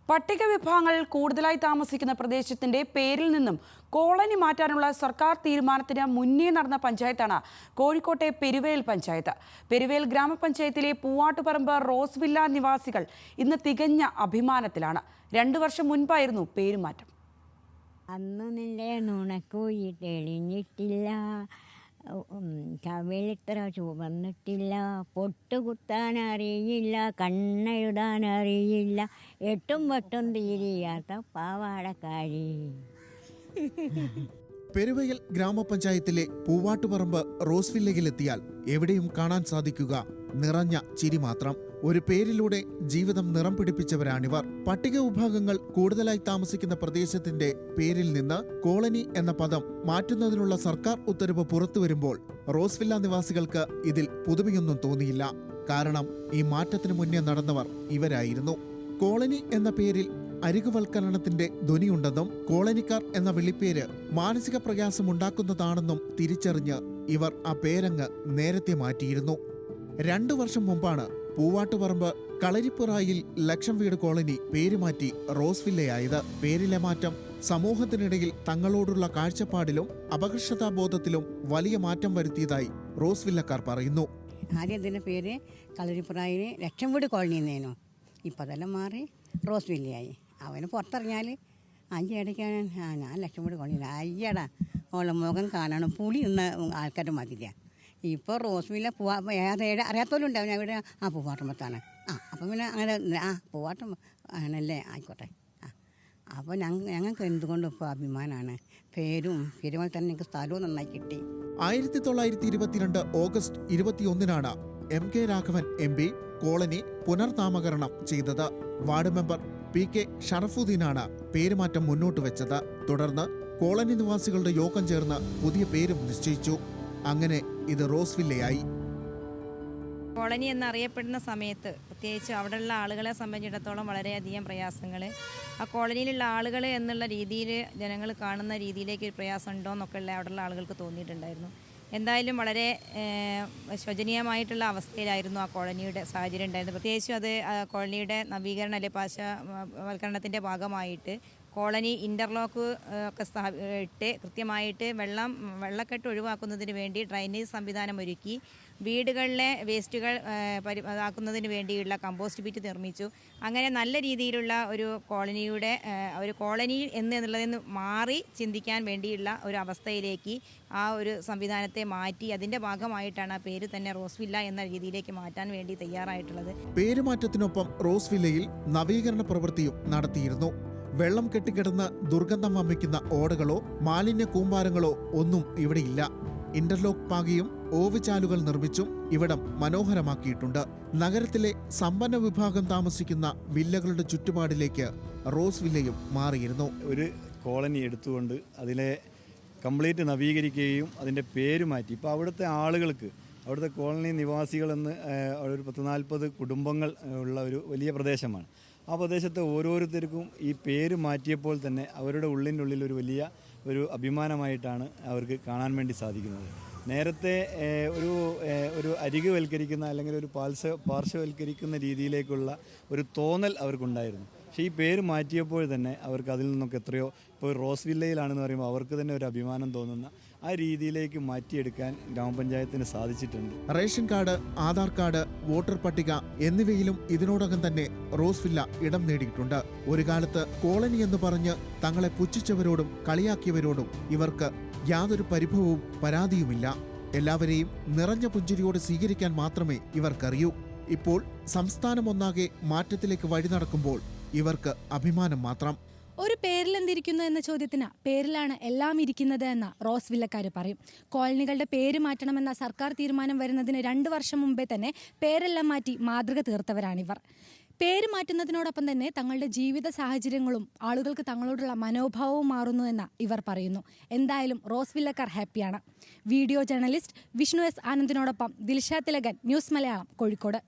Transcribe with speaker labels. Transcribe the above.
Speaker 1: പട്ടിക വിഭാഗങ്ങൾ കൂടുതലായി താമസിക്കുന്ന പ്രദേശത്തിന്റെ പേരിൽ നിന്നും കോളനി മാറ്റാനുള്ള സർക്കാർ തീരുമാനത്തിന് മുന്നേ നടന്ന പഞ്ചായത്താണ് കോഴിക്കോട്ടെ പെരുവേൽ പഞ്ചായത്ത്. പെരുവേൽ ഗ്രാമപഞ്ചായത്തിലെ പൂവാട്ടുപറമ്പ് റോസ് വില്ല നിവാസികൾ ഇന്ന് തികഞ്ഞ അഭിമാനത്തിലാണ്. 2 വർഷം മുൻപായിരുന്നു പേരുമാറ്റം.
Speaker 2: അന്നു നിന്റെ നുണക്കുഴി തെളിഞ്ഞിട്ടില്ല, കവിളിത്ര ചുവന്നിട്ടില്ല, പൊട്ടുകുത്താൻ അറിയില്ല, കണ്ണെഴുതാൻ അറിയില്ല, എട്ടും വെട്ടും തീരിയാത്ത പാവാടക്കാരി.
Speaker 3: പെരുവയൽ ഗ്രാമപഞ്ചായത്തിലെ പൂവാട്ടുപറമ്പ് റോസ് വില്ലയിലെത്തിയാൽ എവിടെയും കാണാൻ സാധിക്കുക നിറഞ്ഞ ചിരി മാത്രം. ഒരു പേരിലൂടെ ജീവിതം നിറം പിടിപ്പിച്ചവരാണിവർ. പട്ടിക വിഭാഗങ്ങൾ കൂടുതലായി താമസിക്കുന്ന പ്രദേശത്തിന്റെ പേരിൽ നിന്ന് കോളനി എന്ന പദം മാറ്റുന്നതിനുള്ള സർക്കാർ ഉത്തരവ് പുറത്തുവരുമ്പോൾ റോസ് വില്ല നിവാസികൾക്ക് ഇതിൽ പുതുമയൊന്നും തോന്നിയില്ല. കാരണം ഈ മാറ്റത്തിനു മുന്നേ നടന്നവർ ഇവരായിരുന്നു. കോളനി എന്ന പേരിൽ അരികുവൽക്കരണത്തിന്റെ ധ്വനിയുണ്ടെന്നും കോളനിക്കാർ എന്ന വിളിപ്പേര് മാനസിക പ്രയാസമുണ്ടാക്കുന്നതാണെന്നും തിരിച്ചറിഞ്ഞ് ഇവർ ആ പേരങ്ങ് നേരത്തെ മാറ്റിയിരുന്നു. 2 വർഷം മുമ്പാണ് പൂവാട്ടുപറമ്പ് കളരിപ്പുറായിൽ ലക്ഷം വീട് കോളനി പേരുമാറ്റി റോസ് വില്ലയായത്. പേരിലെ മാറ്റം സമൂഹത്തിനിടയിൽ തങ്ങളോടുള്ള കാഴ്ചപ്പാടിലും അപകർഷതാബോധത്തിലും വലിയ മാറ്റം വരുത്തിയതായി റോസ് വില്ലക്കാർ പറയുന്നു.
Speaker 4: ആദ്യം ഇതിൻ്റെ പേര് കളരിപ്പുറായിൽ ലക്ഷം വീട് കോളനി എന്നേനു. ഇപ്പം അതെല്ലാം മാറി റോസ് വില്ലയായി. അവന് പുറത്തിറങ്ങിയാൽ അഞ്ചിടയ്ക്കാണ് ഞാൻ ലക്ഷം വീട് കോളനി അയ്യടാ ഓളെ മുഖം കാണണം, പുളി നിന്ന ആൾക്കാരുടെ മതില്ല. ഇപ്പോൾ റോസ് വില്ല അറിയാത്തവരും ഉണ്ടാവും. ഞാൻ ഇവിടെ പൂവാട്ടുമ്പത്താണ്. അപ്പം പിന്നെ അങ്ങനെ പൂവാട്ടം ആണല്ലേ, ആയിക്കോട്ടെ. അപ്പോൾ ഞങ്ങൾക്ക് എന്തുകൊണ്ടും ഇപ്പോൾ അഭിമാനമാണ്. പേരും പെരുമാൾ തന്നെ ഞങ്ങൾക്ക് സ്ഥലവും നന്നായി കിട്ടി.
Speaker 3: 1922 August 21 MK Raghavan MP colony പുനർനാമകരണം ചെയ്തത്. വാർഡ് മെമ്പർ PK ഷറഫുദ്ദീനാണ് പേരുമാറ്റം മുന്നോട്ട് വെച്ചത്. തുടർന്ന് കോളനി നിവാസികളുടെ യോഗം ചേർന്ന് പുതിയ പേരും നിശ്ചയിച്ചു. അങ്ങനെ ഇത് റോസ് വില്ലയായി.
Speaker 5: കോളനി എന്നറിയപ്പെടുന്ന സമയത്ത് പ്രത്യേകിച്ച് അവിടെയുള്ള ആളുകളെ സംബന്ധിച്ചിടത്തോളം വളരെയധികം പ്രയാസങ്ങൾ, ആ കോളനിയിലുള്ള ആളുകൾ എന്നുള്ള രീതിയിൽ ജനങ്ങൾ കാണുന്ന രീതിയിലേക്ക് ഒരു പ്രയാസം ഉണ്ടോ എന്നൊക്കെ ഉള്ള അവിടെയുള്ള ആളുകൾക്ക് തോന്നിയിട്ടുണ്ടായിരുന്നു. എന്തായാലും വളരെ ശോചനീയമായിട്ടുള്ള അവസ്ഥയിലായിരുന്നു ആ കോളനിയുടെ സാഹചര്യം ഉണ്ടായിരുന്നത്. പ്രത്യേകിച്ചും അത് കോളനിയുടെ നവീകരണ അല്ലെ പാർശ്വവൽക്കരണത്തിൻ്റെ ഭാഗമായിട്ട് കോളനി ഇൻ്റർലോക്ക് ഒക്കെ ഇട്ട് കൃത്യമായിട്ട് വെള്ളക്കെട്ട് ഒഴിവാക്കുന്നതിന് വേണ്ടി ഡ്രൈനേജ് സംവിധാനം ഒരുക്കി വീടുകളിലെ വേസ്റ്റുകൾ ആക്കുന്നതിന് വേണ്ടിയുള്ള കമ്പോസ്റ്റ് പിറ്റ് നിർമ്മിച്ചു. അങ്ങനെ നല്ല രീതിയിലുള്ള ഒരു കോളനി എന്നുള്ളതിൽ നിന്ന് മാറി ചിന്തിക്കാൻ വേണ്ടിയുള്ള ഒരു അവസ്ഥയിലേക്ക് ആ ഒരു സംവിധാനത്തെ മാറ്റി അതിൻ്റെ ഭാഗമായിട്ടാണ് ആ പേര് തന്നെ റോസ് വില്ല എന്ന രീതിയിലേക്ക് മാറ്റാൻ വേണ്ടി തയ്യാറായിട്ടുള്ളത്.
Speaker 3: പേരുമാറ്റത്തിനൊപ്പം റോസ് വില്ലയിൽ നവീകരണ പ്രവൃത്തിയും നടത്തിയിരുന്നു. വെള്ളം കെട്ടിക്കിടന്ന് ദുർഗന്ധം വമിക്കുന്ന ഓടകളോ മാലിന്യ കൂമ്പാരങ്ങളോ ഒന്നും ഇവിടെയില്ല. ഇന്റർലോക്ക് പാകിയും ഓവുചാലുകൾ നിർമ്മിച്ചും ഇവിടം മനോഹരമാക്കിയിട്ടുണ്ട്. നഗരത്തിലെ സമ്പന്ന വിഭാഗം താമസിക്കുന്ന വില്ലകളുടെ ചുറ്റുപാടിലേക്ക് റോസ് വില്ലയും മാറിയിരുന്നു.
Speaker 6: ഒരു കോളനി എടുത്തുകൊണ്ട് അതിലെ കംപ്ലീറ്റ് നവീകരിക്കുകയും അതിൻ്റെ പേര് മാറ്റി ഇപ്പോൾ അവിടുത്തെ ആളുകൾക്ക്, അവിടുത്തെ കോളനി നിവാസികളെന്ന് ഒരു 10-40 കുടുംബങ്ങൾ ഉള്ള ഒരു വലിയ പ്രദേശമാണ്. ആ പ്രദേശത്തെ ഓരോരുത്തർക്കും ഈ പേര് മാറ്റിയപ്പോൾ തന്നെ അവരുടെ ഉള്ളിനുള്ളിൽ ഒരു അഭിമാനമായിട്ടാണ് അവർക്ക് കാണാൻ വേണ്ടി സാധിക്കുന്നത്. നേരത്തെ ഒരു അരികുവൽക്കരിക്കുന്ന അല്ലെങ്കിൽ ഒരു പാർശ്വവൽക്കരിക്കുന്ന രീതിയിലേക്കുള്ള ഒരു തോന്നൽ അവർക്കുണ്ടായിരുന്നു. പക്ഷേ ഈ പേര് മാറ്റിയപ്പോൾ തന്നെ അവർക്ക് അതിൽ നിന്നൊക്കെ എത്രയോ, ഇപ്പോൾ റോസ് വില്ലയിലാണെന്ന് പറയുമ്പോൾ അവർക്ക് തന്നെ ഒരു അഭിമാനം തോന്നുന്ന ആ രീതിയിലേക്ക് മാറ്റിയെടുക്കാൻ ഗ്രാമപഞ്ചായത്തിന് സാധിച്ചിട്ടുണ്ട്.
Speaker 3: Ration card, Aadhaar card, voter പട്ടിക എന്നിവയിലും ഇതിനോടകം തന്നെ റോസ് വില്ല ഇടം നേടിയിട്ടുണ്ട്. ഒരു കാലത്ത് കോളനി എന്ന് പറഞ്ഞ് തങ്ങളെ പുച്ഛിച്ചവരോടും കളിയാക്കിയവരോടും ഇവർക്ക് യാതൊരു പരിഭവവും പരാതിയുമില്ല. എല്ലാവരെയും നിറഞ്ഞ പുഞ്ചിരിയോട് സ്വീകരിക്കാൻ മാത്രമേ ഇവർക്കറിയൂ. ഇപ്പോൾ സംസ്ഥാനം ഒന്നാകെ മാറ്റത്തിലേക്ക് വഴി നടക്കുമ്പോൾ ഇവർക്ക് അഭിമാനം മാത്രം.
Speaker 7: ഒരു പേരിൽ എന്തിരിക്കുന്നു എന്ന ചോദ്യത്തിന് പേരിലാണ് എല്ലാം ഇരിക്കുന്നത് എന്ന റോസ് വില്ലക്കാർ പറയും. കോളനികളുടെ പേര് മാറ്റണമെന്ന സർക്കാർ തീരുമാനം വരുന്നതിന് 2 വർഷം മുമ്പേ തന്നെ പേരെല്ലാം മാറ്റി മാതൃക തീർത്തവരാണിവർ. പേര് മാറ്റുന്നതിനോടൊപ്പം തന്നെ തങ്ങളുടെ ജീവിത സാഹചര്യങ്ങളും ആളുകൾക്ക് തങ്ങളോടുള്ള മനോഭാവവും മാറുന്നു എന്ന് ഇവർ പറയുന്നു. എന്തായാലും റോസ് വില്ലക്കാർ ഹാപ്പിയാണ്. വീഡിയോ ജേർണലിസ്റ്റ് വിഷ്ണു S ആനന്ദിനോടൊപ്പം ദിൽഷ തിലകൻ, ന്യൂസ് മലയാളം, കോഴിക്കോട്.